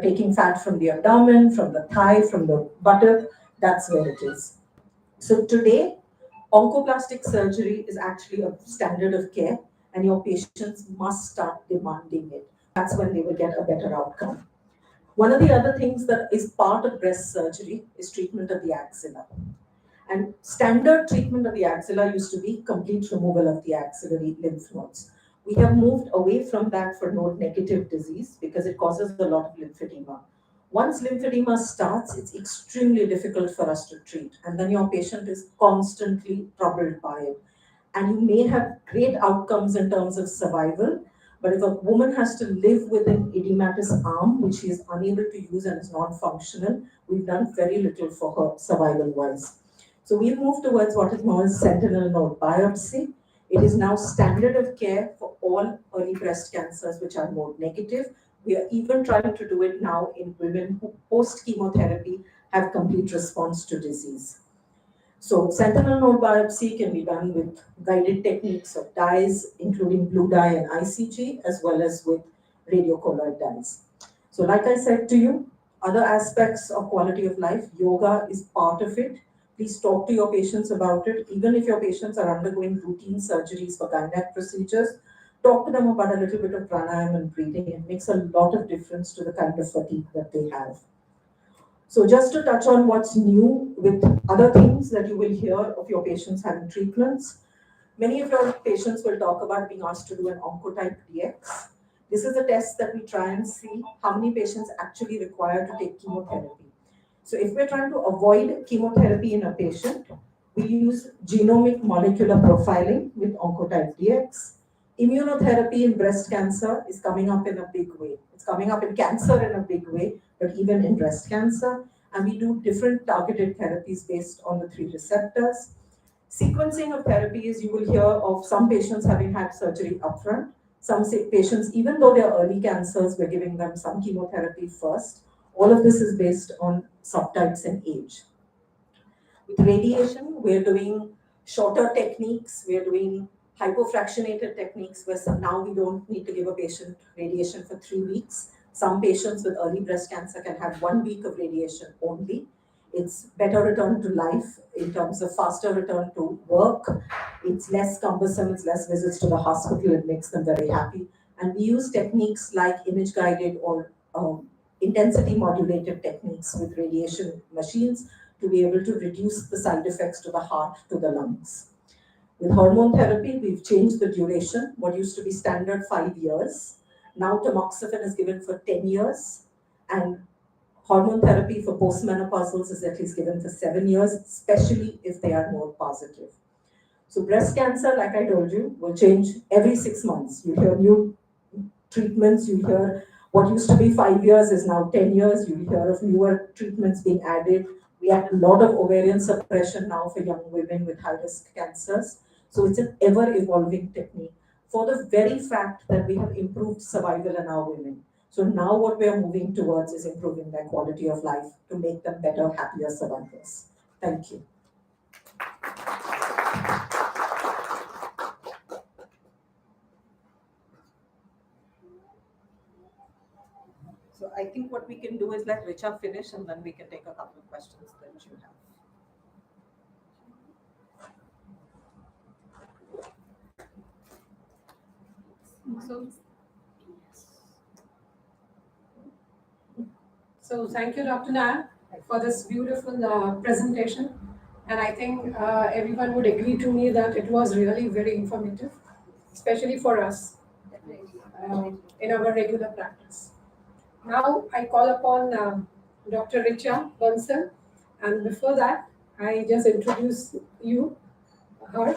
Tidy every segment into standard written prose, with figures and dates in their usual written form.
taking fat from the abdomen, from the thigh, from the buttock, that's where it is. So today, oncoplastic surgery is actually a standard of care, and your patients must start demanding it. That's when they will get a better outcome. One of the other things that is part of breast surgery is treatment of the axilla. And standard treatment of the axilla used to be complete removal of the axillary lymph nodes. We have moved away from that for node negative disease because it causes a lot of lymphedema. Once lymphedema starts, it's extremely difficult for us to treat, and then your patient is constantly troubled by it. And you may have great outcomes in terms of survival, but if a woman has to live with an edematous arm, which she is unable to use and is non functional, we've done very little for her survival wise. So we've moved towards what is known as sentinel node biopsy. It is now standard of care for all early breast cancers which are node negative. We are even trying to do it now in women who post chemotherapy have complete response to disease. So sentinel node biopsy can be done with guided techniques of dyes, including blue dye and ICG, as well as with radiocolloid dyes. So like I said to you, other aspects of quality of life, yoga is part of it. Please talk to your patients about it. Even if your patients are undergoing routine surgeries for Gynec procedures, talk to them about a little bit of pranayama and breathing. It makes a lot of difference to the kind of fatigue that they have. So just to touch on what's new with other things that you will hear of your patients having treatments, many of your patients will talk about being asked to do an oncotype DX. This is a test that we try and see how many patients actually require to take chemotherapy. So if we're trying to avoid chemotherapy in a patient, we use genomic molecular profiling with oncotype DX. Immunotherapy in breast cancer is coming up in a big way. It's coming up in cancer in a big way, but even in breast cancer. And we do different targeted therapies based on the 3 receptors. Sequencing of therapies, you will hear of some patients having had surgery upfront. Some patients, even though they're early cancers, we're giving them some chemotherapy first. All of this is based on subtypes and age. With radiation, we're doing shorter techniques. We're doing hypofractionated techniques where now we don't need to give a patient radiation for 3 weeks. Some patients with early breast cancer can have 1 week of radiation only. It's better return to life in terms of faster return to work. It's less cumbersome, it's less visits to the hospital. It makes them very happy. And we use techniques like image guided or intensity modulated techniques with radiation machines to be able to reduce the side effects to the heart, to the lungs. With hormone therapy, we've changed the duration. What used to be standard 5 years, now tamoxifen is given for 10 years, and hormone therapy for postmenopausals is at least given for 7 years, especially if they are more positive. So breast cancer, like I told you, will change every 6 months. You hear new treatments, you hear what used to be 5 years is now 10 years, you hear of newer treatments being added. We have a lot of ovarian suppression now for young women with high-risk cancers. So it's an ever-evolving technique for the very fact that we have improved survival in our women. So now what we are moving towards is improving their quality of life to make them better, happier survivors. Thank you. So I think what we can do is let Richa finish and then we can take a couple of questions that you have. So thank you, Dr. Nair, for this beautiful presentation. And I think everyone would agree to me that it was really very informative, especially for us in our regular practice. Now I call upon Dr. Richa Bansal, and before that, I just introduce her.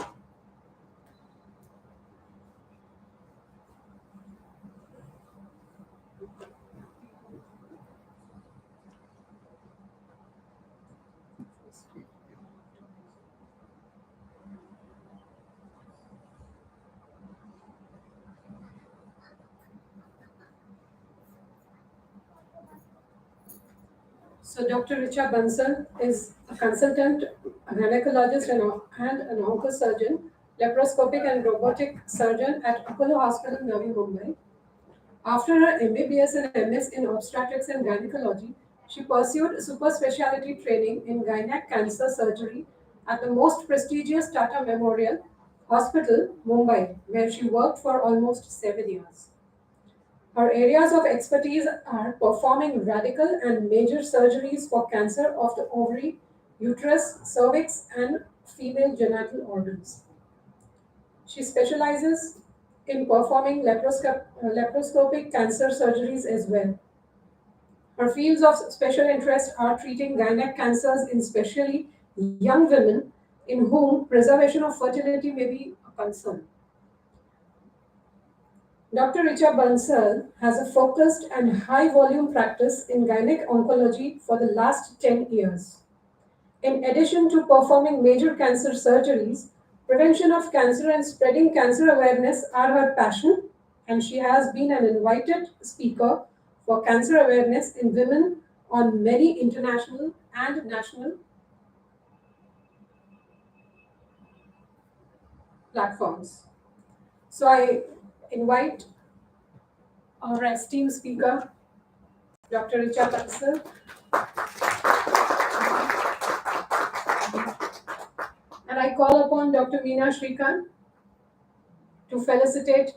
So Dr. Richa Bansal is a consultant gynecologist and an oncosurgeon, laparoscopic and robotic surgeon at Apollo Hospital, Navi Mumbai. After her MBBS and MS in obstetrics and gynecology, she pursued super specialty training in Gynec cancer surgery at the most prestigious Tata Memorial Hospital, Mumbai, where she worked for almost 7 years. Her areas of expertise are performing radical and major surgeries for cancer of the ovary, uterus, cervix, and female genital organs. She specializes in performing laparoscopic cancer surgeries as well. Her fields of special interest are treating gynec cancers in especially young women in whom preservation of fertility may be a concern. Dr. Richa Bansal has a focused and high volume practice in gynec oncology for the last 10 years. In addition to performing major cancer surgeries, prevention of cancer and spreading cancer awareness are her passion, and she has been an invited speaker for cancer awareness in women on many international and national platforms. So I invite our esteemed speaker, Dr. Richa Bansal, and I call upon Dr. Meena Shrikant to felicitate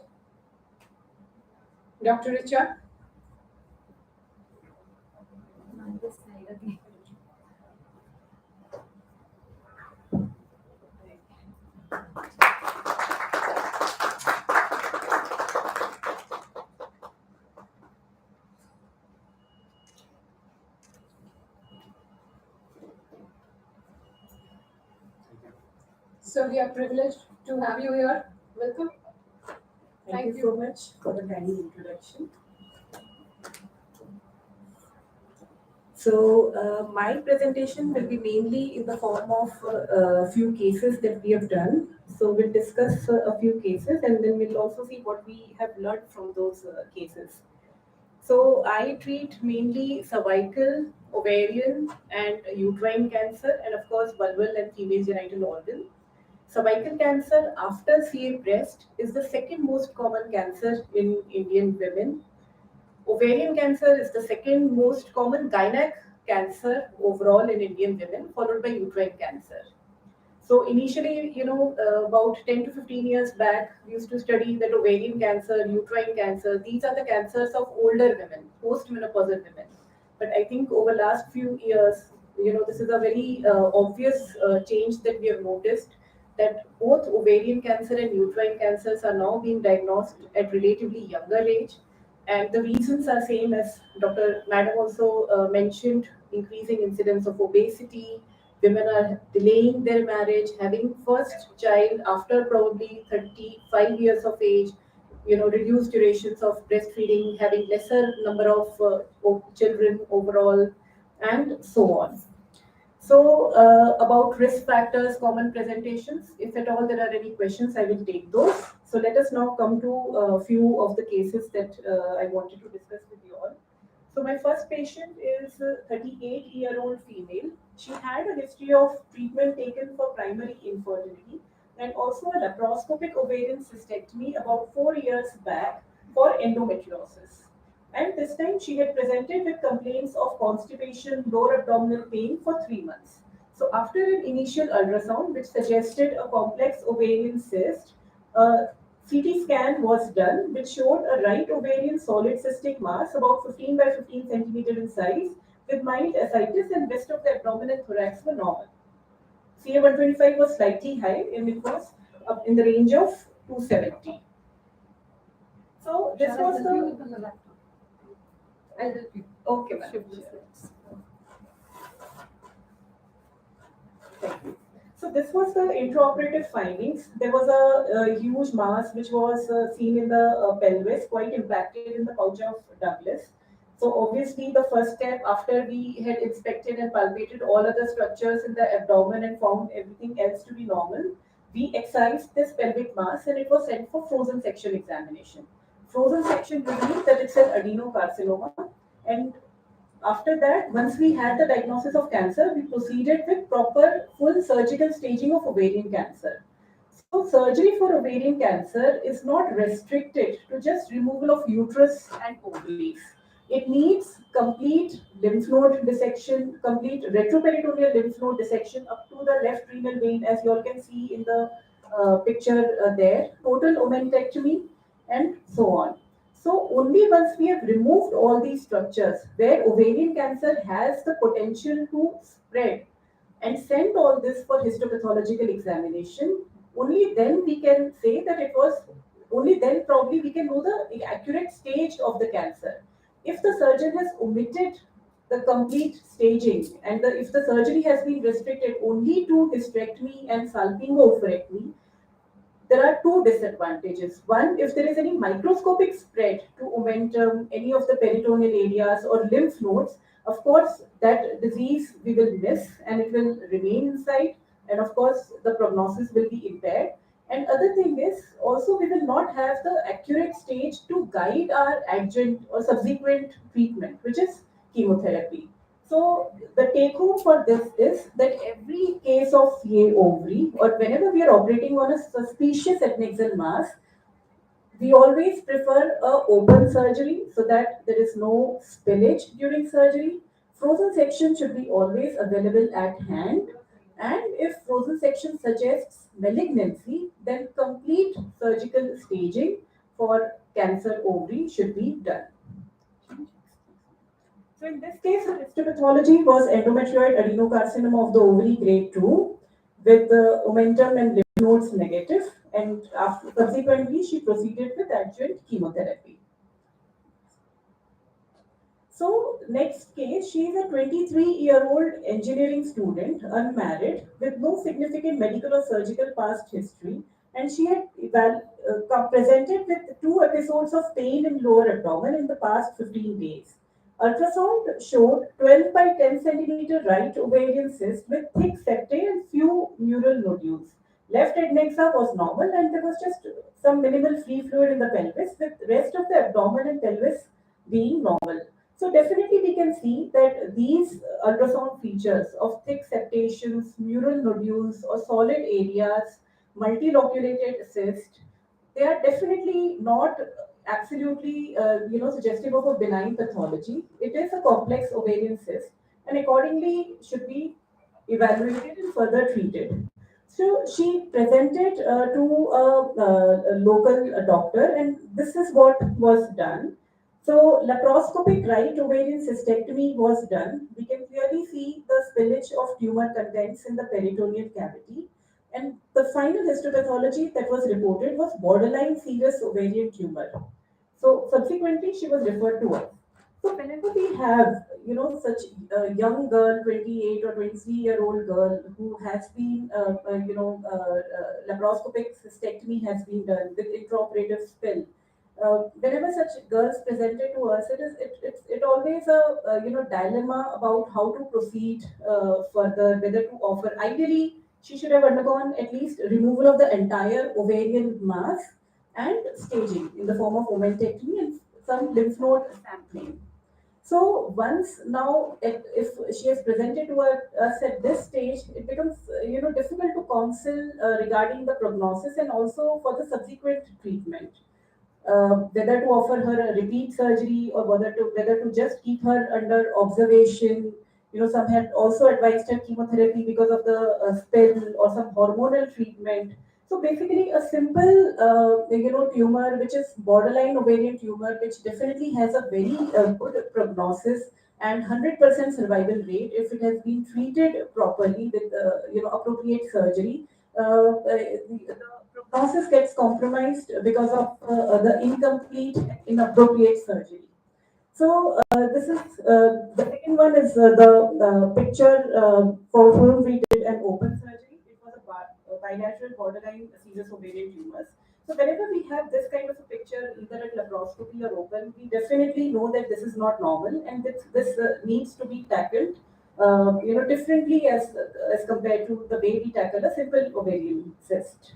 Dr. Richa. So we are privileged to have you here. Welcome. Thank you so much for the kind introduction. So, my presentation will be mainly in the form of a few cases that we have done. So, we'll discuss a few cases and then we'll also see what we have learned from those cases. So, I treat mainly cervical, ovarian, and uterine cancer, and of course, vulval and female genital organ. Cervical cancer after CA breast is the second most common cancer in Indian women. Ovarian cancer is the second most common gynec cancer overall in Indian women, followed by uterine cancer. So initially, about 10 to 15 years back, we used to study that ovarian cancer, uterine cancer, these are the cancers of older women, post-menopausal women. But I think over last few years, this is a very obvious change that we have noticed that both ovarian cancer and uterine cancers are now being diagnosed at relatively younger age. And the reasons are same as Dr. Madam also mentioned, increasing incidence of obesity, women are delaying their marriage, having first child after probably 35 years of age, reduced durations of breastfeeding, having lesser number of children overall, and so on. So, about risk factors, common presentations, if at all there are any questions, I will take those. So, let us now come to a few of the cases that I wanted to discuss with you all. So, my first patient is a 38-year-old female. She had a history of treatment taken for primary infertility and also a laparoscopic ovarian cystectomy about 4 years back for endometriosis. And this time she had presented with complaints of constipation, lower abdominal pain for 3 months. So, after an initial ultrasound, which suggested a complex ovarian cyst, a CT scan was done, which showed a right ovarian solid cystic mass about 15 by 15 centimeter in size, with mild ascites, and rest of the abdomen and thorax were normal. CA125 was slightly high, and it was up in the range of 270. So this was the. I'll help you. Okay, ma'am. Thank you. So this was the intraoperative findings. There was a huge mass which was seen in the pelvis, quite impacted in the pouch of Douglas. So obviously the first step after we had inspected and palpated all other structures in the abdomen and found everything else to be normal, we excised this pelvic mass and it was sent for frozen section examination. Frozen section revealed that it's an adenocarcinoma, and after that, once we had the diagnosis of cancer, we proceeded with proper full surgical staging of ovarian cancer. So surgery for ovarian cancer is not restricted to just removal of uterus and ovaries. It needs complete lymph node dissection, complete retroperitoneal lymph node dissection up to the left renal vein, as you all can see in the picture there, total omentectomy, and so on. So only once we have removed all these structures where ovarian cancer has the potential to spread and send all this for histopathological examination, only then we can say that it was, only then probably we can know the accurate stage of the cancer. If the surgeon has omitted the complete staging and if the surgery has been restricted only to hysterectomy and salpingo-oophorectomy, there are two disadvantages. One, if there is any microscopic spread to omentum, any of the peritoneal areas or lymph nodes, of course, that disease we will miss and it will remain inside. And of course, the prognosis will be impaired. And other thing is also we will not have the accurate stage to guide our adjunct or subsequent treatment, which is chemotherapy. So the take home for this is that every case of CA ovary or whenever we are operating on a suspicious adnexal mass, we always prefer a open surgery so that there is no spillage during surgery. Frozen section should be always available at hand. And if frozen section suggests malignancy, then complete surgical staging for cancer ovary should be done. So in this case, the histopathology was endometrioid adenocarcinoma of the ovary grade 2 with the omentum and lymph nodes negative, and subsequently she proceeded with adjuvant chemotherapy. So next case, she is a 23-year-old engineering student, unmarried, with no significant medical or surgical past history, and she had presented with two episodes of pain in lower abdomen in the past 15 days. Ultrasound showed 12 by 10 centimeter right ovarian cyst with thick septae and few mural nodules. Left adnexa was normal and there was just some minimal free fluid in the pelvis, with rest of the abdomen and pelvis being normal. So definitely we can see that these ultrasound features of thick septations, mural nodules or solid areas, multiloculated cyst, they are definitely not absolutely suggestive of a benign pathology. It is a complex ovarian cyst and accordingly should be evaluated and further treated. So she presented to a local doctor, and this is what was done. So laparoscopic right ovarian cystectomy was done. We can clearly see the spillage of tumor contents in the peritoneal cavity. And the final histopathology that was reported was borderline serous ovarian tumor. So subsequently, she was referred to us. So whenever we have, such a young girl, 28 or 23-year-old girl who has been, laparoscopic cystectomy has been done with intraoperative spill, whenever such girls presented to us, it always a dilemma about how to proceed further, whether to offer. Ideally, she should have undergone at least removal of the entire ovarian mass and staging in the form of omentectomy and some lymph node sampling. So once now, if she has presented to us at this stage, it becomes difficult to counsel regarding the prognosis and also for the subsequent treatment. Whether to offer her a repeat surgery or whether to just keep her under observation. Some had also advised her chemotherapy because of the spill or some hormonal treatment. So basically, a simple tumor which is borderline ovarian tumor, which definitely has a very good prognosis and 100% survival rate if it has been treated properly with appropriate surgery. The prognosis gets compromised because of the incomplete, inappropriate surgery. So this is the second one is the picture for whom we did an open surgery. It was a bilateral borderline serous ovarian tumors. So whenever we have this kind of a picture, either at laparoscopy or open, we definitely know that this is not normal and this needs to be tackled, differently as compared to the way we tackle a simple ovarian cyst.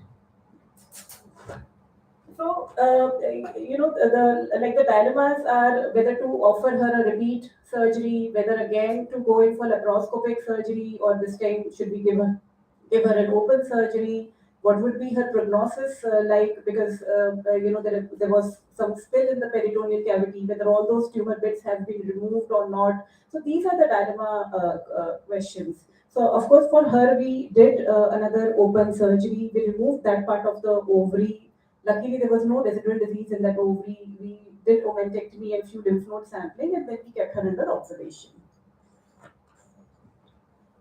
So, the dilemmas are whether to offer her a repeat surgery, whether again to go in for laparoscopic surgery, or this time should we give her an open surgery. What would be her prognosis like? Because there was some spill in the peritoneal cavity, whether all those tumor bits have been removed or not. So these are the dilemma questions. So of course, for her, we did another open surgery. We removed that part of the ovary. Luckily, there was no residual disease in that ovary. We did omentectomy and few lymph node sampling, and then we kept her under observation.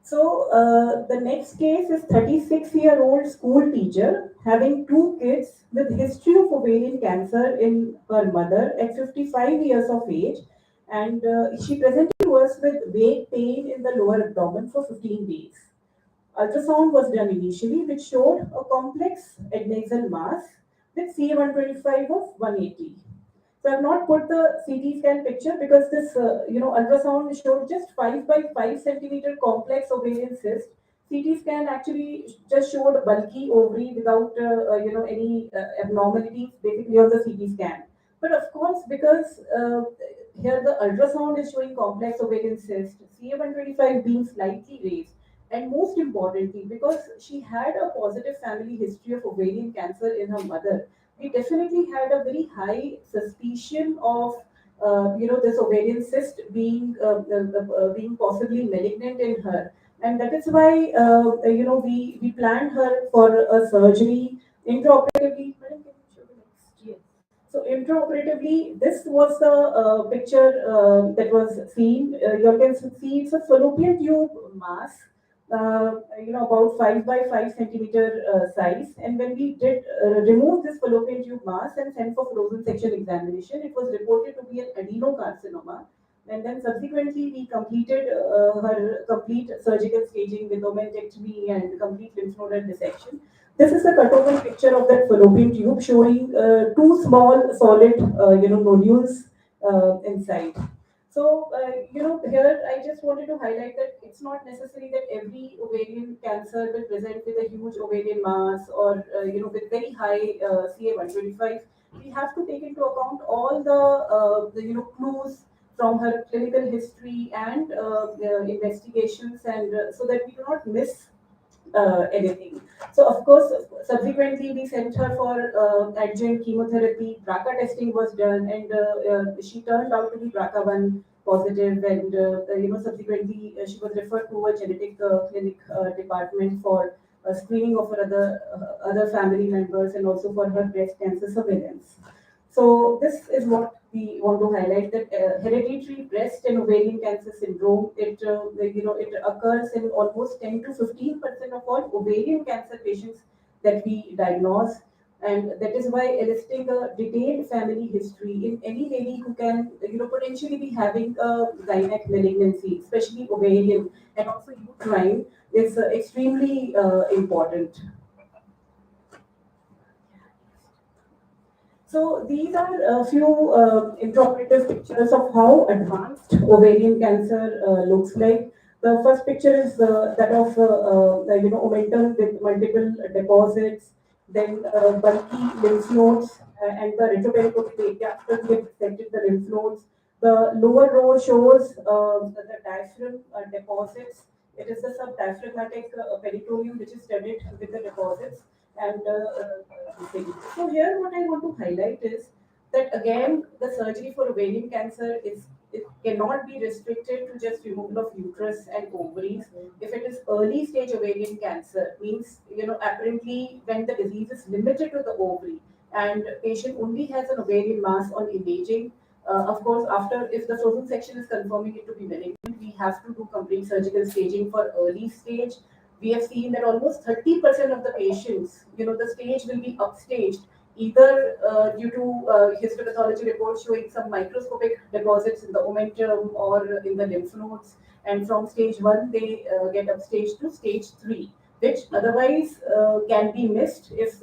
So the next case is 36-year-old school teacher having two kids with history of ovarian cancer in her mother at 55 years of age, and she presented to us with vague pain in the lower abdomen for 15 days. Ultrasound was done initially, which showed a complex adnexal mass with CA125 of 180. So I've not put the CT scan picture because this, ultrasound showed just 5 by 5 centimeter complex ovarian cyst. CT scan actually just showed a bulky ovary without, any abnormalities basically on the CT scan. But of course, because here the ultrasound is showing complex ovarian cyst, CA125 being slightly raised, and most importantly, because she had a positive family history of ovarian cancer in her mother, we definitely had a very high suspicion of this ovarian cyst being possibly malignant in her, and that is why we planned her for a surgery intraoperatively. Madam, can you show the next? Yes. So intraoperatively, this was the picture that was seen. You can see it's a fallopian tube mass, about 5 by 5 centimeter size. And when we did remove this fallopian tube mass and sent for frozen section examination, it was reported to be an adenocarcinoma. And then subsequently, we completed her complete surgical staging with omentectomy and complete lymph nodal dissection. This is a cut-open picture of that fallopian tube showing two small solid, nodules inside. So, here I just wanted to highlight that it's not necessary that every ovarian cancer will present with a huge ovarian mass or, with very high CA125. We have to take into account all the clues from her clinical history and the investigations, and so that we do not miss anything. So of course, subsequently we sent her for adjuvant chemotherapy. BRCA testing was done, and she turned out to be BRCA1 positive. And subsequently she was referred to a genetic clinic department for screening of her other family members and also for her breast cancer surveillance. So this is what we want to highlight, that hereditary breast and ovarian cancer syndrome, it occurs in almost 10 to 15% of all ovarian cancer patients that we diagnose. And that is why eliciting a detailed family history in any lady who can, potentially be having a gynec malignancy, especially ovarian and also uterine, is extremely important. So these are a few intraoperative pictures of how advanced ovarian cancer looks like. The first picture is that of omentum with multiple deposits, then bulky lymph nodes, and the retroperitoneal area after we have resected the lymph nodes. The lower row shows the diaphragm deposits. It is the subdiaphragmatic peritoneum which is studded with the deposits. And so here, what I want to highlight is that again, the surgery for ovarian cancer is, it cannot be restricted to just removal of uterus and ovaries. If it is early stage ovarian cancer, means apparently when the disease is limited to the ovary and patient only has an ovarian mass on imaging. Of course, after, if the frozen section is confirming it to be malignant, we have to do complete surgical staging for early stage. We have seen that almost 30% of the patients, the stage will be upstaged, either due to histopathology reports showing some microscopic deposits in the omentum or in the lymph nodes. And from stage 1, they get upstaged to stage 3, which otherwise can be missed if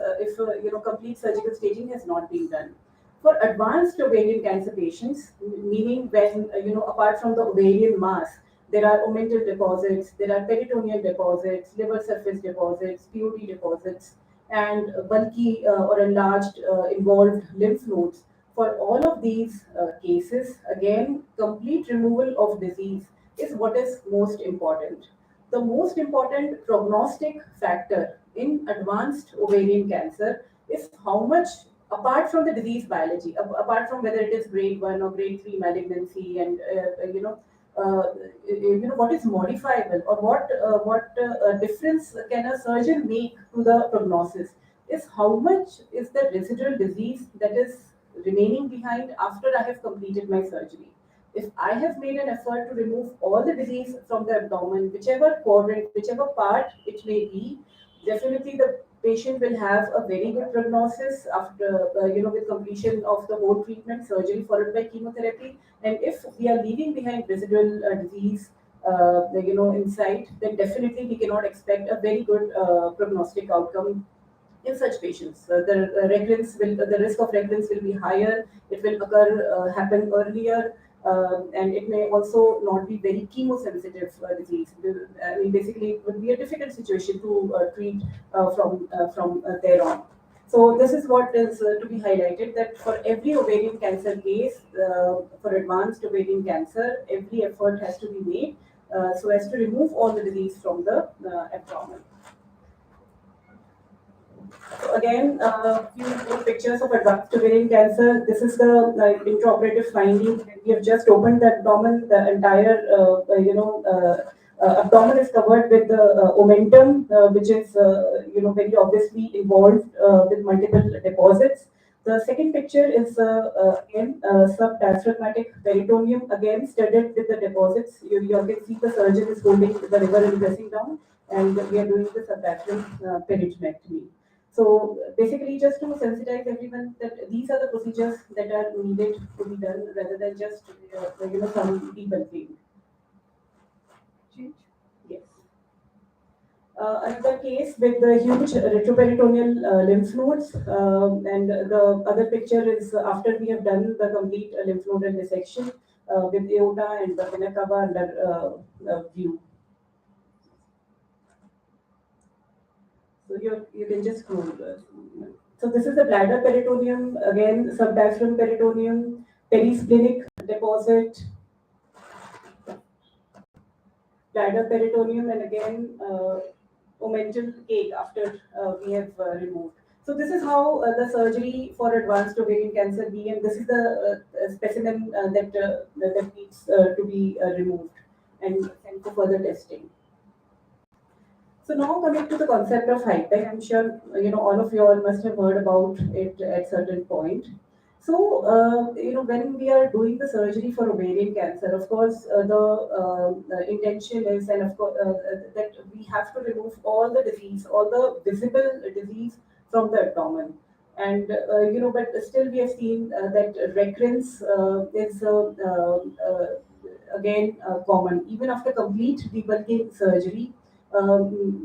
complete surgical staging has not been done. For advanced ovarian cancer patients, meaning when, apart from the ovarian mass, there are omental deposits, there are peritoneal deposits, liver surface deposits, POD deposits, and bulky or enlarged involved lymph nodes. For all of these cases, again, complete removal of disease is what is most important. the most important prognostic factor in advanced ovarian cancer is how much, apart from the disease biology, apart from whether it is grade 1 or grade 3 malignancy, and what is modifiable, or what difference can a surgeon make to the prognosis, is how much is the residual disease that is remaining behind after I have completed my surgery. If I have made an effort to remove all the disease from the abdomen, whichever quadrant, whichever part it may be, definitely the patient will have a very good prognosis after, with completion of the whole treatment, surgery followed by chemotherapy. And if we are leaving behind residual disease, inside, then definitely we cannot expect a very good prognostic outcome in such patients. The risk of recurrence will be higher. It will happen earlier, and it may also not be very chemosensitive disease. I mean, basically, it would be a difficult situation to treat from there on. So this is what is to be highlighted, that for every ovarian cancer case, for advanced ovarian cancer, every effort has to be made so as to remove all the disease from the abdomen. So again, a few more pictures of advanced ovarian cancer. This is the intraoperative finding. We have just opened the abdomen. The entire, abdomen is covered with the omentum, which is, very obviously involved with multiple deposits. The second picture is again subdiaphragmatic peritoneum, again studded with the deposits. You can see the surgeon is holding the liver and pressing down, and we are doing the subdiaphragm peritoneectomy. So basically, just to sensitize everyone that these are the procedures that are needed to be done, rather than just some debunking. Yes. Another case with the huge retroperitoneal lymph nodes, and the other picture is after we have done the complete lymph nodal dissection with aorta and the vena cava under view. So you can just scroll. So this is the bladder peritoneum, again subdiaphragm peritoneum, perisplenic deposit, bladder peritoneum, and again omental cake after we have removed. So this is how the surgery for advanced ovarian cancer be, and this is the specimen that needs to be removed and sent for further testing. So now coming to the concept of HIPEC, I'm sure all of you all must have heard about it at certain point. So when we are doing the surgery for ovarian cancer, of course the intention is, and of course that we have to remove all the disease, all the visible disease from the abdomen. And but still we have seen that recurrence is again common even after complete debulking surgery.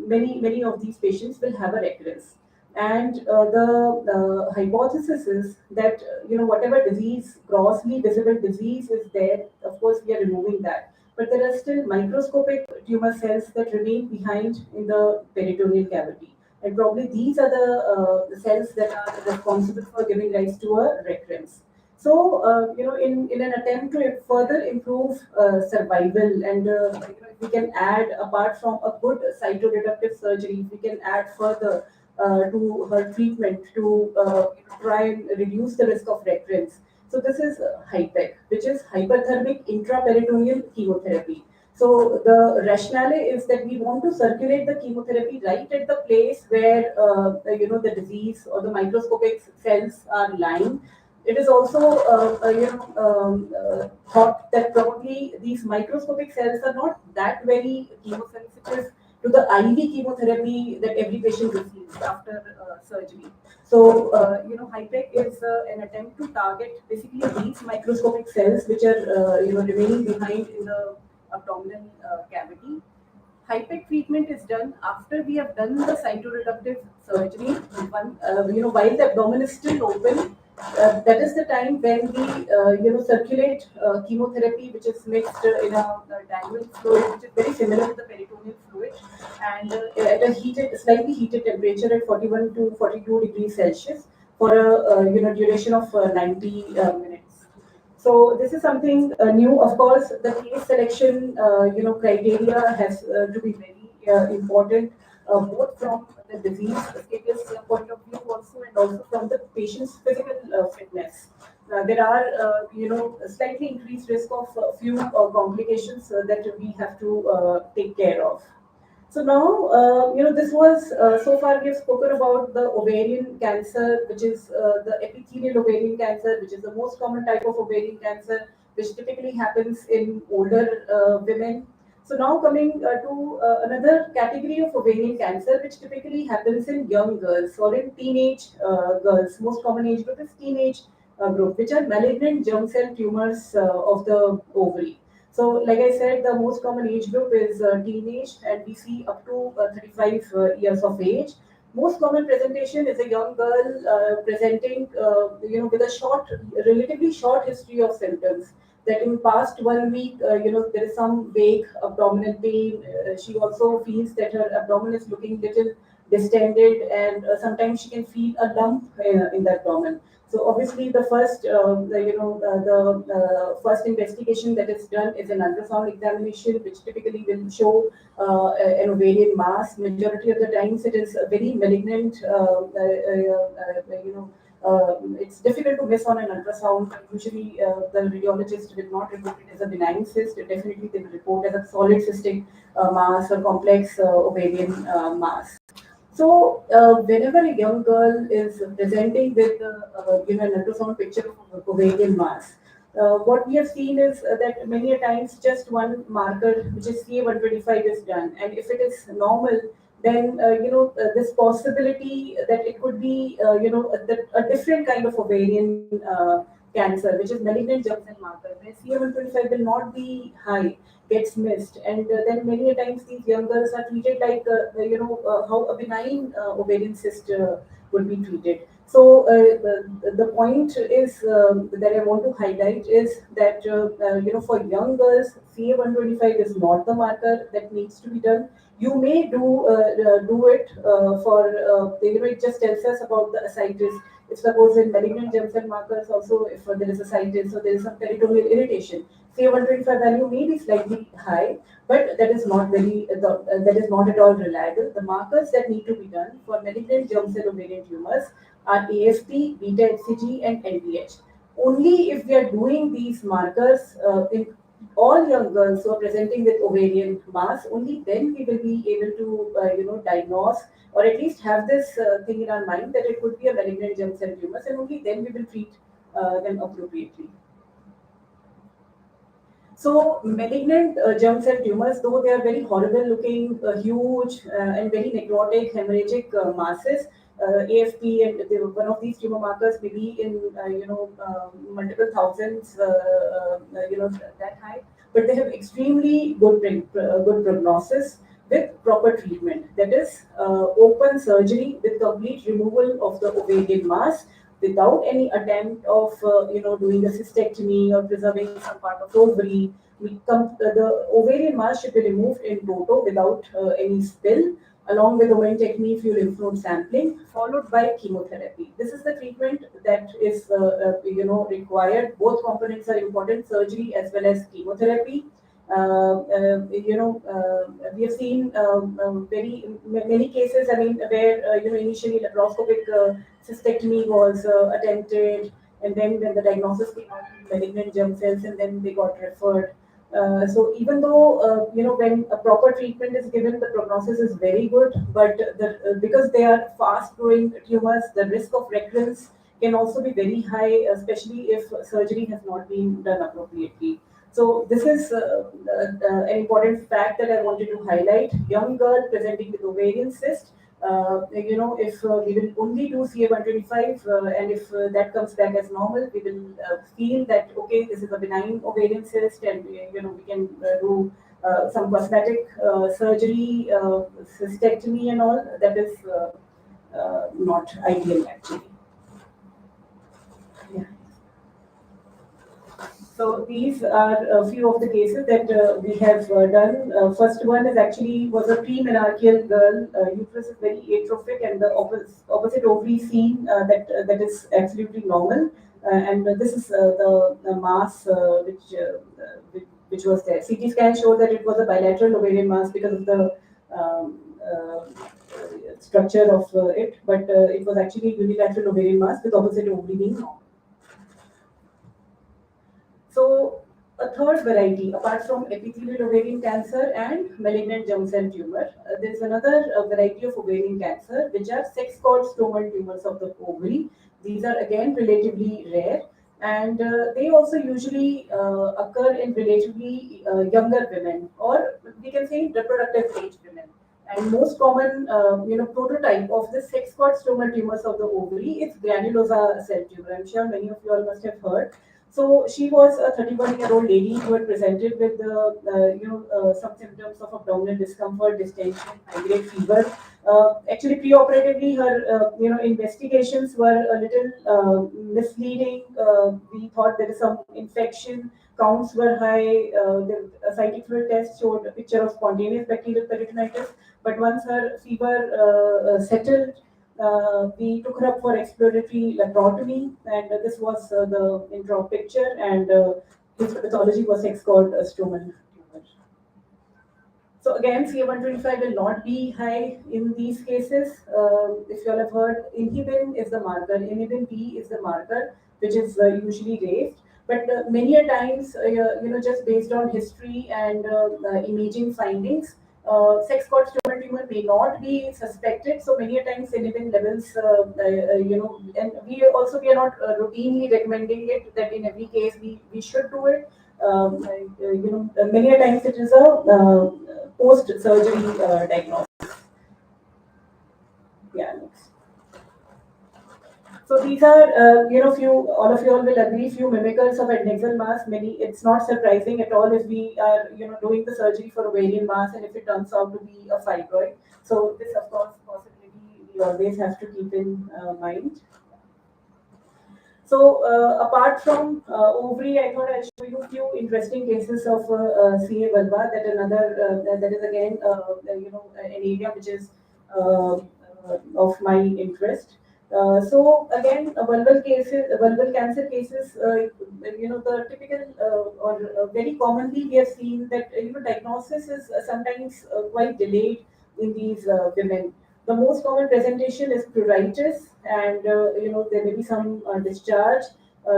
Many of these patients will have a recurrence, and the hypothesis is that whatever disease, grossly visible disease is there, of course we are removing that, but there are still microscopic tumor cells that remain behind in the peritoneal cavity, and probably these are the cells that are responsible for giving rise to a recurrence. So, in an attempt to further improve survival, and if we can add, apart from a good cytoreductive surgery, we can add further to her treatment to try and reduce the risk of recurrence. So this is HIPEC, which is hyperthermic intraperitoneal chemotherapy. So the rationale is that we want to circulate the chemotherapy right at the place where the disease or the microscopic cells are lying. It is also thought that probably these microscopic cells are not that very chemosensitive to the IV chemotherapy that every patient receives after surgery. So, HIPEC is an attempt to target basically these microscopic cells which are remaining behind in the abdominal cavity. HIPEC treatment is done after we have done the cytoreductive surgery. While the abdomen is still open, that is the time when we circulate chemotherapy, which is mixed in a diluent fluid, which is very similar to the peritoneal fluid, and at a slightly heated temperature at 41 to 42 degrees Celsius for a duration of 90 minutes. So this is something new. Of course, the case selection criteria has to be very important, both from the disease status point of view also, and also from the patient's physical fitness. There are, slightly increased risk of a few complications that we have to take care of. So now, this was so far we have spoken about the ovarian cancer, which is the epithelial ovarian cancer, which is the most common type of ovarian cancer, which typically happens in older women. So now coming to another category of ovarian cancer, which typically happens in young girls or in teenage girls. Most common age group is teenage group, which are malignant germ cell tumors of the ovary. So, like I said, the most common age group is teenage, and we see up to 35 years of age. Most common presentation is a young girl presenting, with a relatively short history of symptoms. That in past 1 week, there is some vague abdominal pain. She also feels that her abdomen is looking little distended, and sometimes she can feel a lump in the abdomen. So obviously, the first, the first investigation that is done is an ultrasound examination, which typically will show an ovarian mass. Majority of the times, it is a very malignant. It's difficult to miss on an ultrasound. Usually, the radiologist will not report it as a benign cyst. Definitely, they will report as a solid cystic mass or complex ovarian mass. So, whenever a young girl is presenting with an ultrasound picture of ovarian mass, what we have seen is that many a times just one marker, which is CA125, is done, and if it is normal, then this possibility that it could be a different kind of ovarian cancer, which is malignant germ cell marker, where CA125 will not be high, gets missed, and then many a times these young girls are treated like how a benign ovarian cyst would be treated. So the point is that I want to highlight is that for young girls, CA125 is not the marker that needs to be done. You may do it for it just tells us about the ascites. If suppose in malignant germ cell markers also, if there is ascites, so there is some peritoneal irritation, CA125 value may be slightly high, but that is not that is not at all reliable. The markers that need to be done for malignant germ cell ovarian tumors are AFP, beta HCG, and LDH. Only if we are doing these markers in all young girls who are presenting with ovarian mass, only then we will be able to diagnose, or at least have this thing in our mind that it could be a malignant germ cell tumors, and only then we will treat them appropriately. So malignant germ cell tumors, though they are very horrible looking, huge and very necrotic, hemorrhagic masses, AFP and one of these tumor markers may be in multiple thousands, that high, but they have extremely good prognosis with proper treatment. That is open surgery with complete removal of the ovarian mass without any attempt of doing a cystectomy or preserving some part of the ovary. The ovarian mass should be removed in toto without any spill, along with omentectomy, few lymph node sampling, followed by chemotherapy. This is the treatment that is required. Both components are important: surgery as well as chemotherapy. We have seen many cases. I mean, where initially laparoscopic cystectomy was attempted, and then when the diagnosis came out with malignant germ cells, and then they got referred. So even though when a proper treatment is given, the prognosis is very good, but because they are fast-growing tumors, the risk of recurrence can also be very high, especially if surgery has not been done appropriately. So this is an important fact that I wanted to highlight. Young girl presenting with ovarian cyst. If we will only do CA125, and if that comes back as normal, we will feel that okay, this is a benign ovarian cyst, and we can do some cosmetic surgery, cystectomy, and all. That is not ideal actually. Yeah. So these are a few of the cases that we have done. First one is actually was a premenarcheal girl. Uterus is very atrophic, and the opposite ovary seen that is absolutely normal. And this is the mass which was there. CT scan showed that it was a bilateral ovarian mass because of the um, structure of it, but it was actually unilateral ovarian mass with opposite ovary being normal. So a third variety, apart from epithelial ovarian cancer and malignant germ cell tumor, there is another variety of ovarian cancer, which are sex-cord stromal tumors of the ovary. These are again relatively rare, and they also usually occur in relatively younger women, or we can say reproductive age women. And most common, prototype of the sex-cord stromal tumors of the ovary is granulosa cell tumor. I'm sure many of you all must have heard. So she was a 31-year-old lady who had presented with some symptoms of abdominal discomfort, distension, high-grade fever. Actually, preoperatively, her investigations were a little misleading. We thought there is some infection. Counts were high. A cytochrome test showed a picture of spontaneous bacterial peritonitis. But once her fever settled, we took her up for exploratory laparotomy, and this was the intra picture, and his pathology was sex-cord stromal tumor. So again, CA125 will not be high in these cases. If you all have heard, inhibin is the marker, inhibin B is the marker, which is usually raised. But many a times, just based on history and imaging findings, sex-cord stromal tumor may not be suspected. So many a times, inhibin levels, and we are not routinely recommending it that in every case we should do it. Many a times it is a post-surgery diagnosis. Yeah, next. So these are, all of you all will agree, few mimickers of adnexal mass. Many, it's not surprising at all if we are, doing the surgery for ovarian mass, and if it turns out to be a fibroid. So this, of course, possibility we always have to keep in mind. So apart from ovary, I thought I'll show you a few interesting cases of CA vulva. That is again an area which is of my interest. So again, vulval cancer cases. The typical or very commonly we have seen that diagnosis is sometimes quite delayed in these women. The most common presentation is pruritus, and there may be some discharge.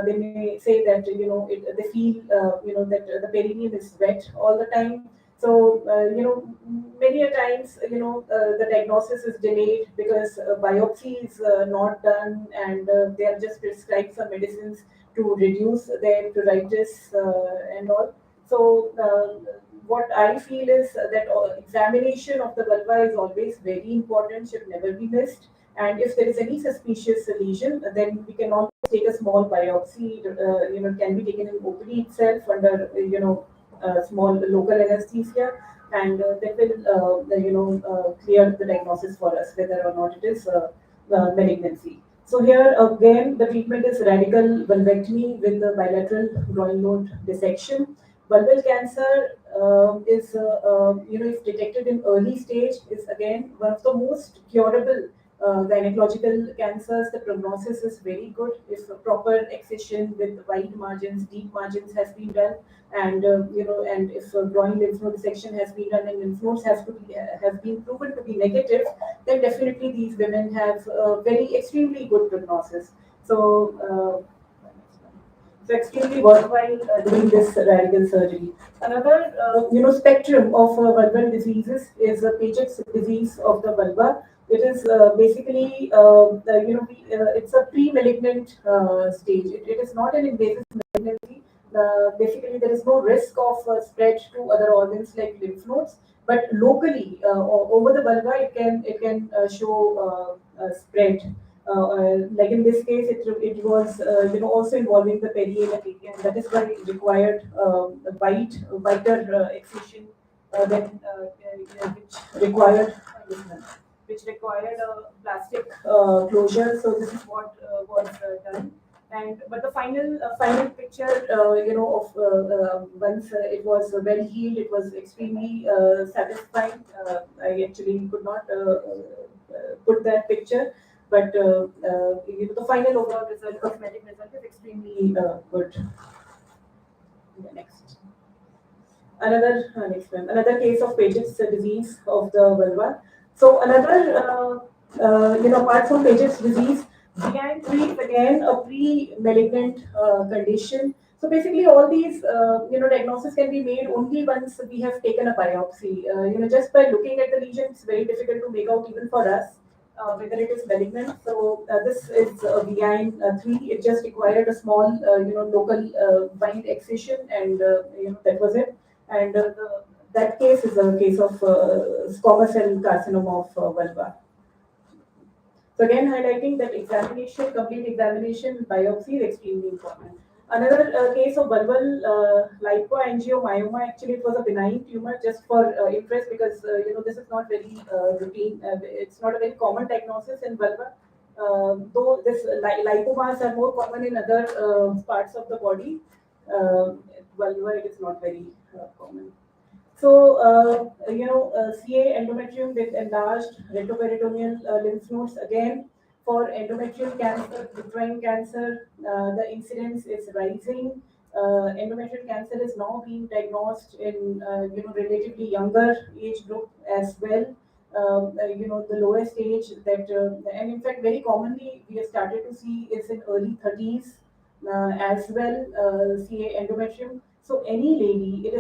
They may say that they feel that the perineum is wet all the time. So many a times the diagnosis is delayed because biopsy is not done, and they are just prescribed some medicines to reduce their pruritus and all. So what I feel is that examination of the vulva is always very important, should never be missed. And if there is any suspicious lesion, then we can always take a small biopsy. Can be taken in OPD itself under small local anesthesia, and that will clear the diagnosis for us whether or not it is malignancy. So here again, the treatment is radical vulvectomy with the bilateral groin node dissection. Vulval cancer is, if detected in early stage, is again one of the most curable gynecological cancers. The prognosis is very good if a proper excision with wide margins, deep margins has been done, and and if groin lymph node dissection has been done and lymph nodes have been proven to be negative, then definitely these women have very extremely good prognosis. So extremely worthwhile doing this radical surgery. Another, spectrum of vulval diseases is the Pagets disease of the vulva. It is basically, it's a pre-malignant stage. It is not an invasive malignancy. Basically, there is no risk of spread to other organs like lymph nodes, but locally over the vulva, it can show spread. Like in this case, it was also involving the perianal area, and that is why it required a wider excision than which required a plastic closure. So this is what was done. And but the final picture, of once it was well healed, it was extremely satisfying. I actually could not put that picture, but the final overall result, cosmetic result, is extremely good. Yeah, next. Another case of Paget's disease of the vulva. So another, apart from Paget's disease, Gynec is again a pre-malignant condition. So basically, all these, diagnosis can be made only once we have taken a biopsy. Just by looking at the lesion, it's very difficult to make out even for us whether it is malignant. So this is benign 3. It just required a small, local bind excision, and that was it. And that case is a case of squamous cell carcinoma of vulva. So again, highlighting that examination, complete examination, biopsy is extremely important. Another case of vulval lipoangiomyoma. Actually, it was a benign tumor, just for interest, because this is not very routine. It's not a very common diagnosis in vulva. Though this lipomas are more common in other parts of the body, vulva it is not very common. So, CA endometrium with enlarged retroperitoneal lymph nodes. Again, for endometrial cancer, uterine cancer, the incidence is rising. Endometrial cancer is now being diagnosed in relatively younger age group as well. The lowest age that, and in fact, very commonly we have started to see is in early 30s as well. CA endometrium. So any lady, it is